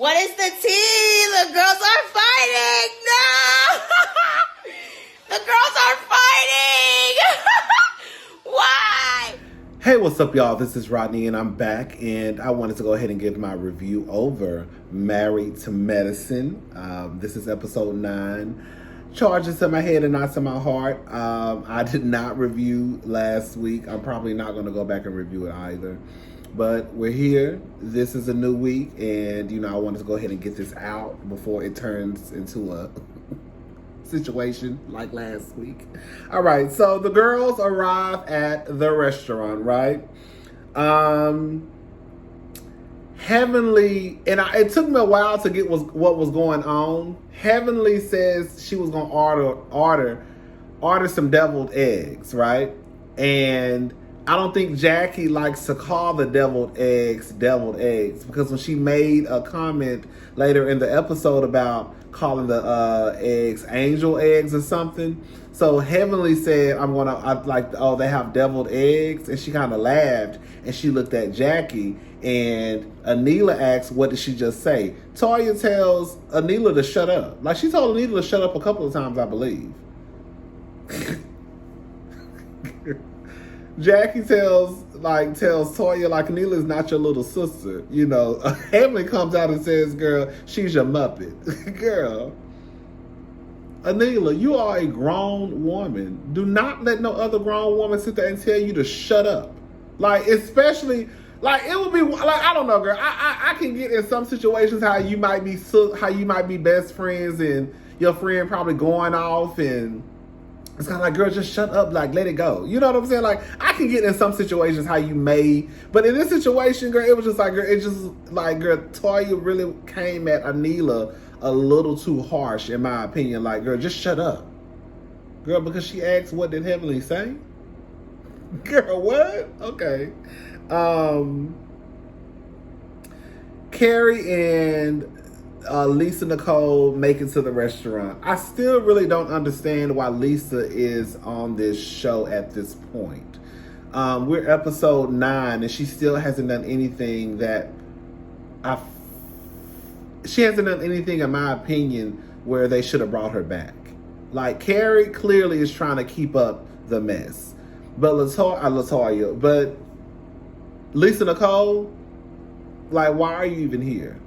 What is the tea? The girls are fighting. No! The girls are fighting. Why? Hey, what's up, y'all? This is Rodney, and I'm back, and I wanted to go ahead and give my review over Married to Medicine. This is episode 9. Charges to my head and not to my heart. I did not review last week. I'm probably not going to go back and review it either. But we're here. This is a new week, and, I wanted to go ahead and get this out before it turns into a situation like last week. All right, so the girls arrive at the restaurant, right? Heavenly, and it took me a while to get what was going on. Heavenly says she was gonna order some deviled eggs, right? And I don't think Jackie likes to call the deviled eggs because when she made a comment later in the episode about calling the eggs angel eggs or something, so Heavenly said, they have deviled eggs, and she kind of laughed, and she looked at Jackie, and Anila asked, what did she just say? Toya tells Anila to shut up. Like, she told Anila to shut up a couple of times, I believe. Jackie tells Toya, Anila is not your little sister. Heavenly comes out and says, girl, she's your Muppet. Girl. Anila, you are a grown woman. Do not let no other grown woman sit there and tell you to shut up. Especially, it would be, I don't know, girl. I can get in some situations how you might be best friends and your friend probably going off, and it's kind of like, girl, just shut up, let it go. You know what I'm saying? I can get in some situations how you may, but in this situation, girl, it was just girl, girl, Toya really came at Anila a little too harsh, in my opinion. Girl, just shut up. Girl, because she asked, what did Heavenly say? Girl, what? Okay. Carrie and Lisa Nicole make it to the restaurant. I still really don't understand why Lisa is on this show at this point. We're episode 9, and she still hasn't done anything in my opinion, where they should have brought her back. Carrie clearly is trying to keep up the mess. But but Lisa Nicole, why are you even here?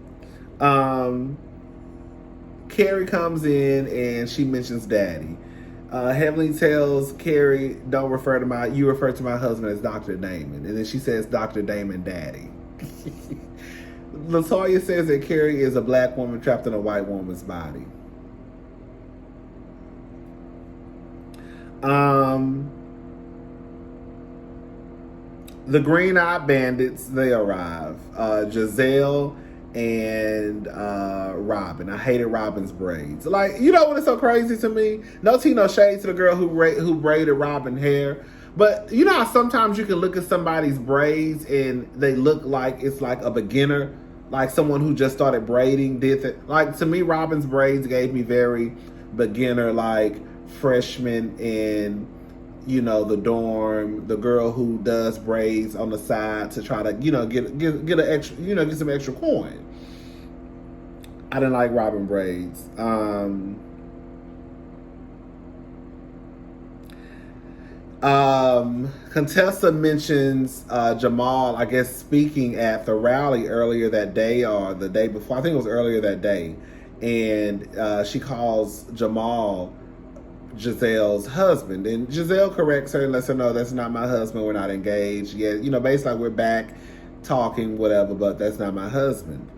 Carrie comes in and she mentions daddy. Heavenly tells Carrie, you refer to my husband as Dr. Damon. And then she says Dr. Damon daddy. LaToya says that Carrie is a black woman trapped in a white woman's body. The Green-Eyed Bandits, they arrive. Giselle and Robin. I hated Robin's braids. What is so crazy to me? No tea, no shade to the girl who braided Robin's hair. But you know how sometimes you can look at somebody's braids and they look like it's a beginner, someone who just started braiding did that. To me, Robin's braids gave me very beginner, freshman in, the dorm, the girl who does braids on the side to try to, get an extra, get some extra coin. I didn't like Robin braids. Contessa mentions Jamal, I guess, speaking at the rally earlier that day or the day before. I think it was earlier that day. And she calls Jamal Giselle's husband. And Giselle corrects her and lets her know, that's not my husband. We're not engaged yet. Basically we're back talking, whatever, but that's not my husband.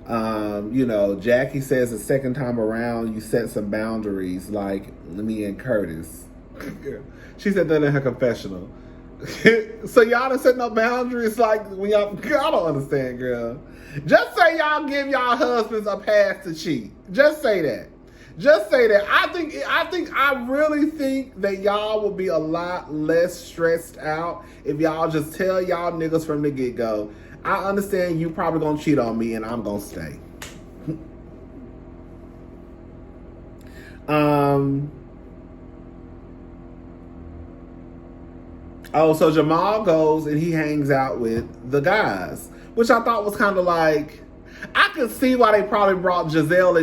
Jackie says the second time around you set some boundaries like me and Curtis. She said that in her confessional. So y'all done set no boundaries when y'all, girl, I don't understand, girl. Just say y'all give y'all husbands a pass to cheat. Just say that. I really think that y'all will be a lot less stressed out if y'all just tell y'all niggas from the get-go, I understand you probably gonna cheat on me and I'm gonna stay. So Jamal goes and he hangs out with the guys, which I thought was kind of I could see why they probably brought Giselle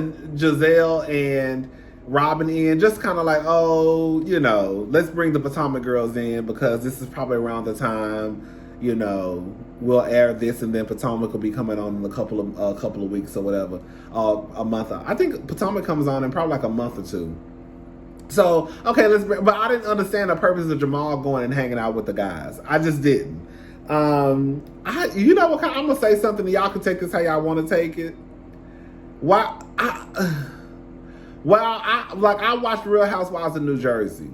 and Robin in, just kind of like, oh, you know, let's bring the Potomac girls in because this is probably around the time, you know, we'll air this, and then Potomac will be coming on in a couple of weeks or whatever, a month. I think Potomac comes on in probably like a month or two. So okay, but I didn't understand the purpose of Jamal going and hanging out with the guys. I just didn't. You know what? I'm gonna say something, and y'all can take this how y'all want to take it. I watched Real Housewives of New Jersey,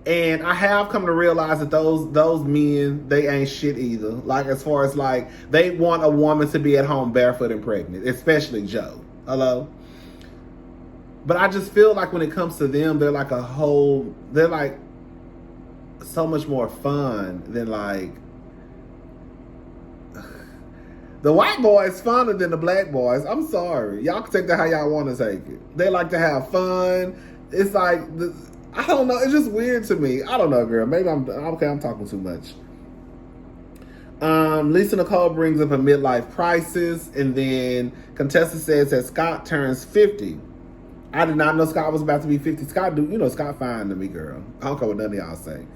and I have come to realize that those men, they ain't shit either. Like, as far as like, they want a woman to be at home barefoot and pregnant, especially Joe. Hello? But I just feel like when it comes to them, they're like so much more fun than like, the white boys funner than the black boys. I'm sorry. Y'all can take that how y'all want to take it. They like to have fun. It's like, I don't know. It's just weird to me. I don't know, girl. Maybe I'm talking too much. Lisa Nicole brings up a midlife crisis, and then Contessa says that Scott turns 50. I did not know Scott was about to be 50. Scott fine to me, girl. I don't care what none of y'all say.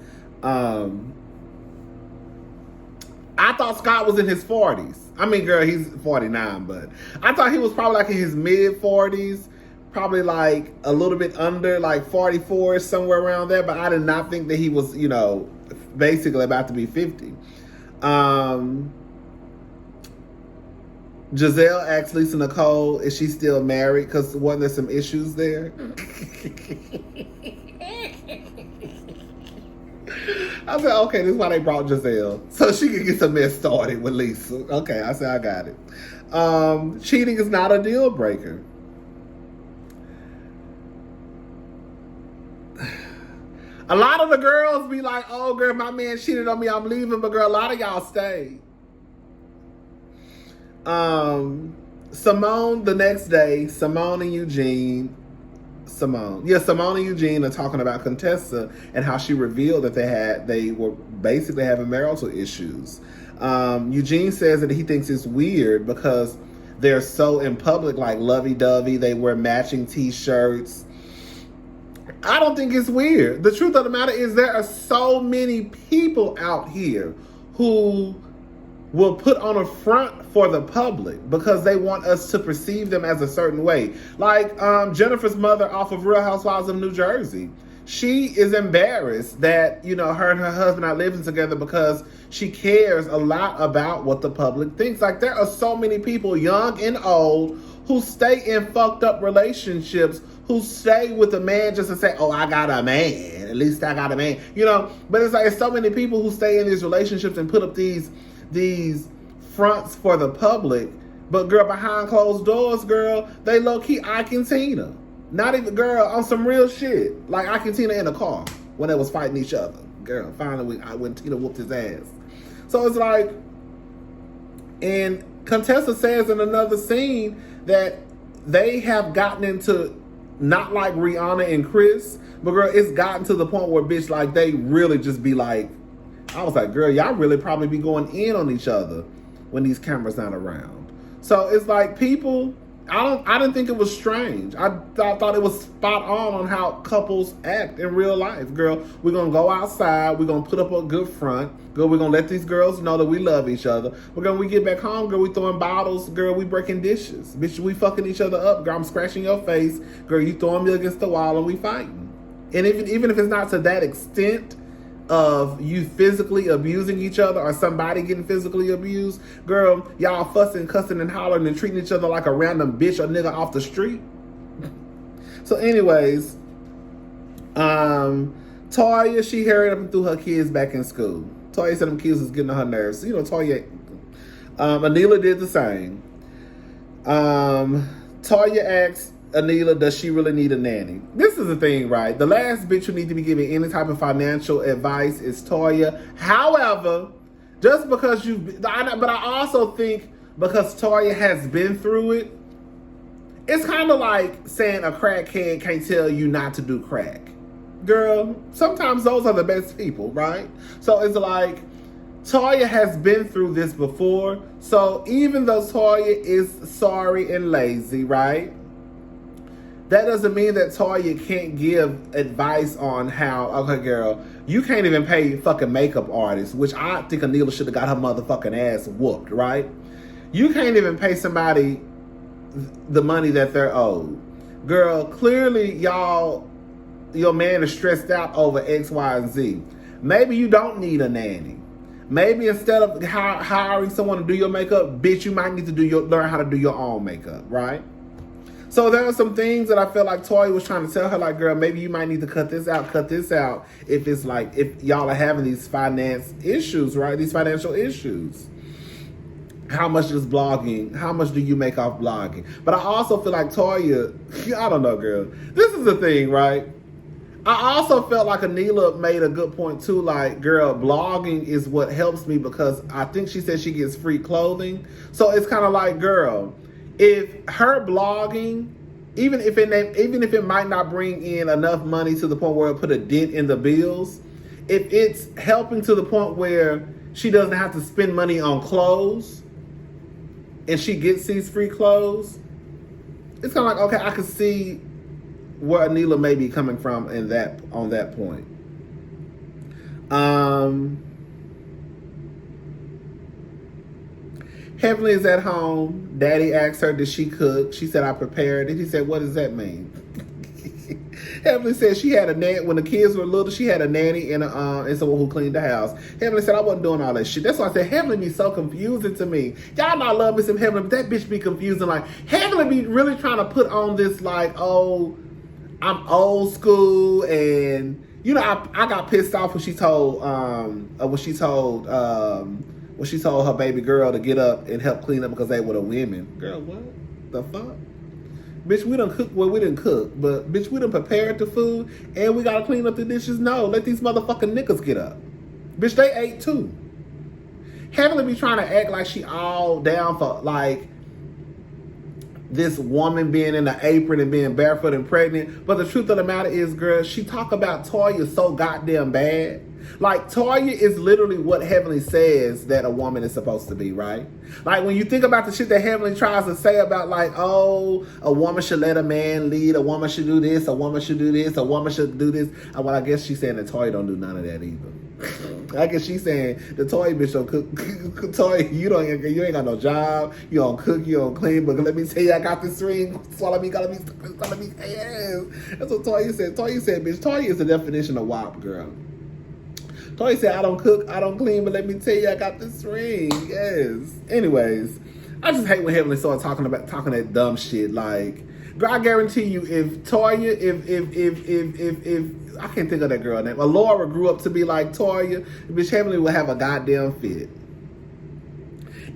I thought Scott was in his 40s. I mean, girl, he's 49, but I thought he was probably like in his mid 40s, probably like a little bit under, like 44, somewhere around there. But I did not think that he was, you know, basically about to be 50. Giselle asked Lisa Nicole, is she still married? Because wasn't there some issues there? I said, okay, this is why they brought Giselle. So she could get some mess started with Lisa. Okay, I said, I got it. Cheating is not a deal breaker. A lot of the girls be like, oh, girl, my man cheated on me, I'm leaving. But, girl, a lot of y'all stayed. Simone, the next day, Simone and Eugene are talking about Contessa and how she revealed that they were basically having marital issues. Eugene says that he thinks it's weird because they're so in public, like lovey-dovey. They wear matching t-shirts. I don't think it's weird. The truth of the matter is there are so many people out here who will put on a front for the public because they want us to perceive them as a certain way. Like Jennifer's mother off of Real Housewives of New Jersey. She is embarrassed that, you know, her and her husband are living together because she cares a lot about what the public thinks. Like, there are so many people, young and old, who stay in fucked up relationships, who stay with a man just to say, oh, I got a man. At least I got a man. You know, but it's like, it's so many people who stay in these relationships and put up these fronts for the public, but girl, behind closed doors, girl, they low-key Ike and Tina. Not even, girl, on some real shit. Like Ike and Tina in a car when they was fighting each other. Girl, finally when Tina whooped his ass. So it's like, and Contessa says in another scene that they have gotten into, not like Rihanna and Chris, but girl, it's gotten to the point where, bitch, like, they really just be like, I was like, girl, y'all really probably be going in on each other when these cameras not around. So it's like, people, I didn't think it was strange. I thought it was spot on how couples act in real life. Girl, we're going to go outside. We're going to put up a good front. Girl, we're going to let these girls know that we love each other. But girl, when we get back home, girl, we throwing bottles. Girl, we breaking dishes. Bitch, we fucking each other up. Girl, I'm scratching your face. Girl, you throwing me against the wall and we fighting. And even if it's not to that extent of you physically abusing each other or somebody getting physically abused, girl, y'all fussing, cussing, and hollering and treating each other like a random bitch or nigga off the street. So anyways, Toya, she hurried up and threw her kids back in school. Toya said them kids was getting on her nerves. You know, Toya, Anila did the same. Toya asked Anila, does she really need a nanny? This is the thing, right? The last bitch who need to be giving any type of financial advice is Toya. However, just because but I also think because Toya has been through it, it's kind of like saying a crackhead can't tell you not to do crack. Girl, sometimes those are the best people, right? So it's like, Toya has been through this before. So even though Toya is sorry and lazy, right? That doesn't mean that Toya can't give advice on how, okay, girl, you can't even pay fucking makeup artists, which I think Anila should have got her motherfucking ass whooped, right? You can't even pay somebody the money that they're owed. Girl, clearly your man is stressed out over X, Y, and Z. Maybe you don't need a nanny. Maybe instead of hiring someone to do your makeup, bitch, you might need to learn how to do your own makeup, right? So there are some things that I feel like Toya was trying to tell her, like, girl, maybe you might need to cut this out if it's like, if y'all are having these finance issues, right? These financial issues. How much do you make off blogging? But I also feel like Toya, I don't know, girl. This is the thing, right? I also felt like Anila made a good point too, like, girl, blogging is what helps me because I think she said she gets free clothing. So it's kind of like, girl, if her blogging, even if it might not bring in enough money to the point where it put a dent in the bills, if it's helping to the point where she doesn't have to spend money on clothes and she gets these free clothes, it's kind of like, okay, I can see where Anila may be coming from on that point. Heavenly is at home. Daddy asked her, did she cook? She said, I prepared it. He said, what does that mean? Heavenly said she had a nanny. When the kids were little, she had a nanny and someone who cleaned the house. Heavenly said, I wasn't doing all that shit. That's why I said Heavenly be so confusing to me. Y'all know I love me some Heavenly, but that bitch be confusing. Like, Heavenly be really trying to put on this, like, oh, I'm old school, and you know, I got pissed off when she told her baby girl to get up and help clean up because they were the women. Girl, what the fuck? Bitch, we done cook. Well, we didn't cook, but bitch, we done prepared the food and we gotta clean up the dishes. No, let these motherfucking niggas get up. Bitch, they ate too. Heavenly be trying to act like she all down for, like, this woman being in an apron and being barefoot and pregnant. But the truth of the matter is, girl, she talk about Toya so goddamn bad. Like, Toya is literally what Heavenly says that a woman is supposed to be, right? Like, when you think about the shit that Heavenly tries to say about, like, oh, a woman should let a man lead, a woman should do this, a woman should do this, a woman should do this. Well, I guess she's saying that Toya don't do none of that either. I guess she's saying the Toya bitch don't cook. Toya, you ain't got no job. You don't cook. You don't clean. But let me tell you, I got this ring. Swallow me. Yes. That's what Toya said. Toya said, bitch. Toya is the definition of WAP, girl. Toya said, I don't cook. I don't clean. But let me tell you, I got this ring. Yes. Anyways, I just hate when Heavenly starts talking that dumb shit. Like, girl, I guarantee you, if Toya, if I can't think of that girl name. Laura grew up to be like Toya, bitch, Heavenly would have a goddamn fit.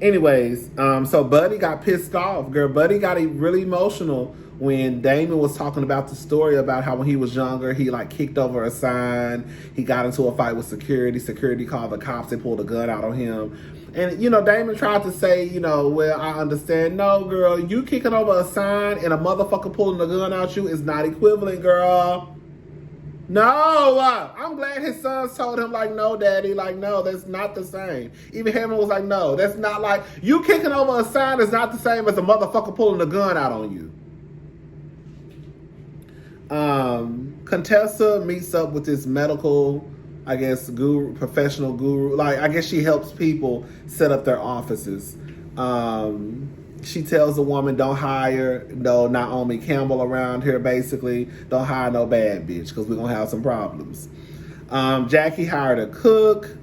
Anyways, so Buddy got pissed off. Girl, Buddy got really emotional when Damon was talking about the story about how when he was younger, he like kicked over a sign. He got into a fight with security. Security called the cops. They pulled a gun out on him. And, you know, Damon tried to say, you know, well, I understand. No, girl, you kicking over a sign and a motherfucker pulling the gun out you is not equivalent, girl. No, I'm glad his sons told him, like, no, daddy, like, no, that's not the same. Even Hammond was like, no, that's not like, you kicking over a sign is not the same as a motherfucker pulling the gun out on you. Contessa meets up with this medical, I guess, professional guru. Like, I guess she helps people set up their offices. She tells the woman, don't hire no Naomi Campbell around here, basically. Don't hire no bad bitch, because we're going to have some problems. Jackie hired a cook,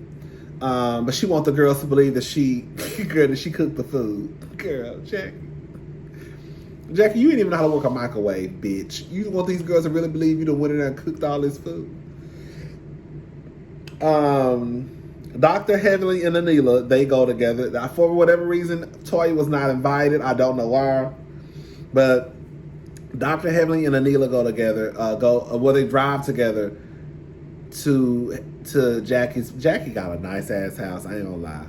but she wants the girls to believe that she cooked the food. Girl, Jackie, you didn't even know how to work a microwave, bitch. You want these girls to really believe you done went in there and cooked all this food? Dr. Heavenly and Anila, they go together. For whatever reason, Toya was not invited. I don't know why. But Dr. Heavenly and Anila go together. They drive together to Jackie's. Jackie got a nice ass house. I ain't gonna lie.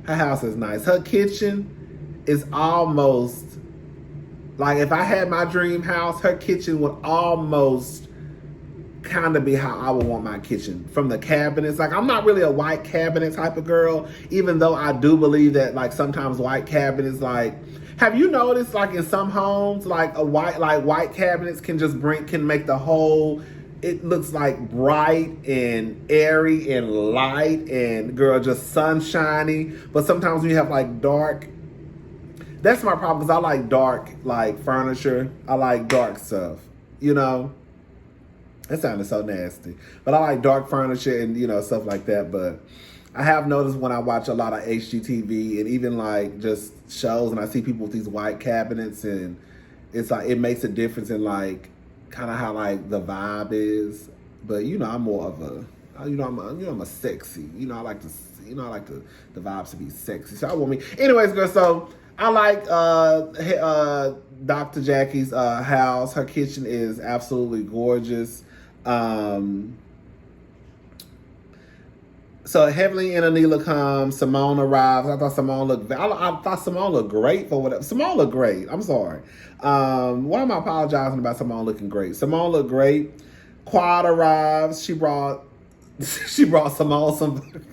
Her house is nice. Her kitchen is almost like, if I had my dream house, her kitchen would almost kind of be how I would want my kitchen. From the cabinets, like I'm not really a white cabinet type of girl, even though I do believe that like sometimes white cabinets, like, have you noticed like in some homes, like white cabinets can make the whole, it looks like bright and airy and light and girl, just sunshiny. But sometimes when you have like dark, that's my problem, because I like dark like furniture. I like dark stuff, you know. That sounded so nasty. But I like dark furniture and, you know, stuff like that. But I have noticed when I watch a lot of HGTV and even like just shows and I see people with these white cabinets, and it's like, it makes a difference in like kind of how like the vibe is. But, you know, I'm more of a, I'm a sexy, you know, I like the vibes to be sexy. So I want me, anyways, girl, so I like Dr. Jackie's house. Her kitchen is absolutely gorgeous. So Heavenly and Anila come. Simone arrives. I thought Simone looked great for whatever. Simone looked great. I'm sorry. Why am I apologizing about Simone looking great? Simone looked great. Quad arrives. She brought Simone some.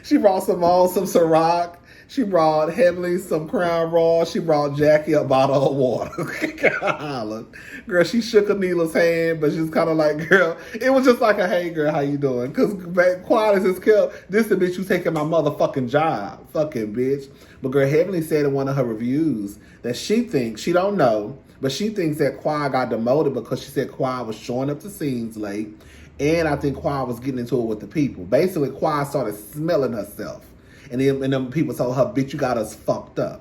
She brought Simone some Ciroc. She brought Heavenly some Crown Royal. She brought Jackie a bottle of water. Girl, she shook Anila's hand, but she's kind of like, girl, it was just like a, hey, girl, how you doing? Because quiet as his kill, this the bitch who's taking my motherfucking job. Fucking bitch. But girl, Heavenly said in one of her reviews that she don't know, but she thinks that Quad got demoted because she said Quad was showing up to scenes late. And I think Quad was getting into it with the people. Basically, Quad started smelling herself. And then people told her, bitch, you got us fucked up.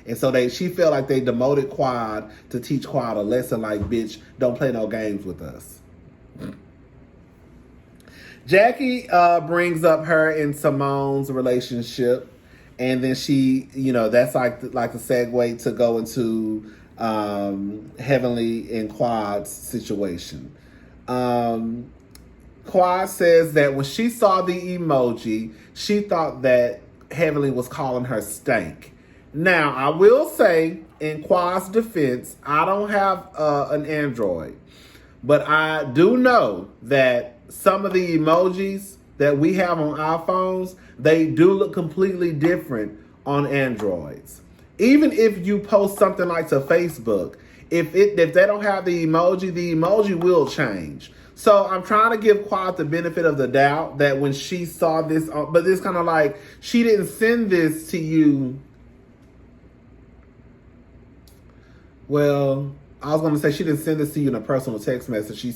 And so she felt like they demoted Quad to teach Quad a lesson like, bitch, don't play no games with us. Jackie brings up her and Simone's relationship. And then she, you know, that's like the segue to go into Heavenly and Quad's situation. Quad says that when she saw the emoji, she thought that Heavenly was calling her stank. Now, I will say, in Quad's defense, I don't have an Android. But I do know that some of the emojis that we have on iPhones, they do look completely different on Androids. Even if you post something like to Facebook, if they don't have the emoji will change. So I'm trying to give Quad the benefit of the doubt that when she saw this, but it's kind of like she didn't send this to you. Well, I was going to say she didn't send this to you in a personal text message. She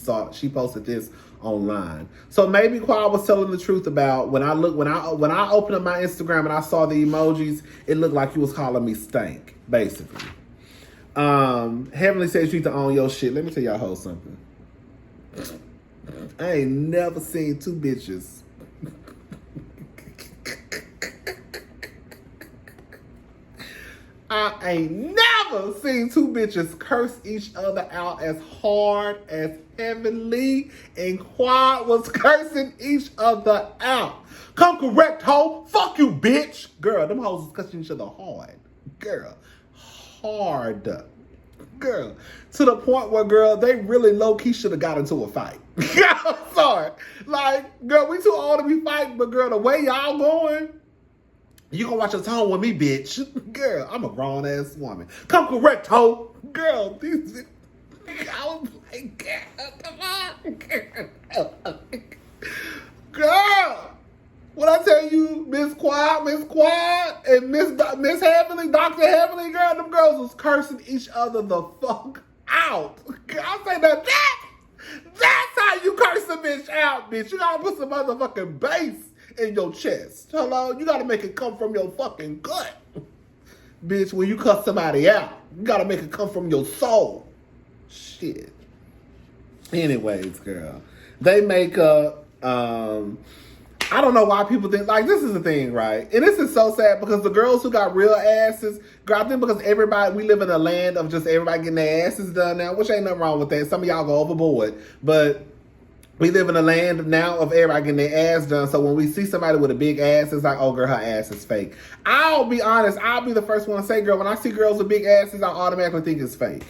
posted this online. So maybe Quad was telling the truth about when I opened up my Instagram and I saw the emojis, it looked like you was calling me stank, basically. Heavenly says you need to own your shit. Let me tell y'all whole something. I ain't never seen two bitches curse each other out as hard as Heavenly and Quad was cursing each other out. Come correct, hoe. Fuck you, bitch. Girl, them hoes is cussing each other hard. Girl, hard. Girl, to the point where, girl, they really low-key should have got into a fight. I'm sorry. Like, girl, we too old to be fighting, but girl, the way y'all going, you gonna watch your tone with me, bitch. Girl, I'm a grown-ass woman. Come correct, hoe. Girl, these... I was like, girl, come on. Girl, when I tell you, Miss Quad, and Miss Heavenly, Dr. Heavenly, girl, them girls was cursing each other the fuck out. I say that's how you curse a bitch out, bitch. You gotta put some motherfucking bass in your chest. Hello? You gotta make it come from your fucking gut. Bitch, when you cuss somebody out, you gotta make it come from your soul. Shit. Anyways, girl. They make up, I don't know why people think, like, this is the thing, right? And this is so sad because the girls who got real asses, girl, I think because we live in a land of just everybody getting their asses done now, which ain't nothing wrong with that. Some of y'all go overboard. But we live in a land now of everybody getting their ass done. So when we see somebody with a big ass, it's like, oh, girl, her ass is fake. I'll be honest. I'll be the first one to say, girl, when I see girls with big asses, I automatically think it's fake.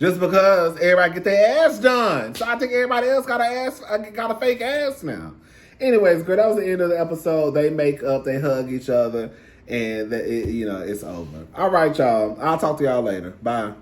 Just because everybody get their ass done. So I think everybody else got a fake ass now. Anyways, girl, that was the end of the episode. They make up, they hug each other, and it's over. All right, y'all. I'll talk to y'all later. Bye.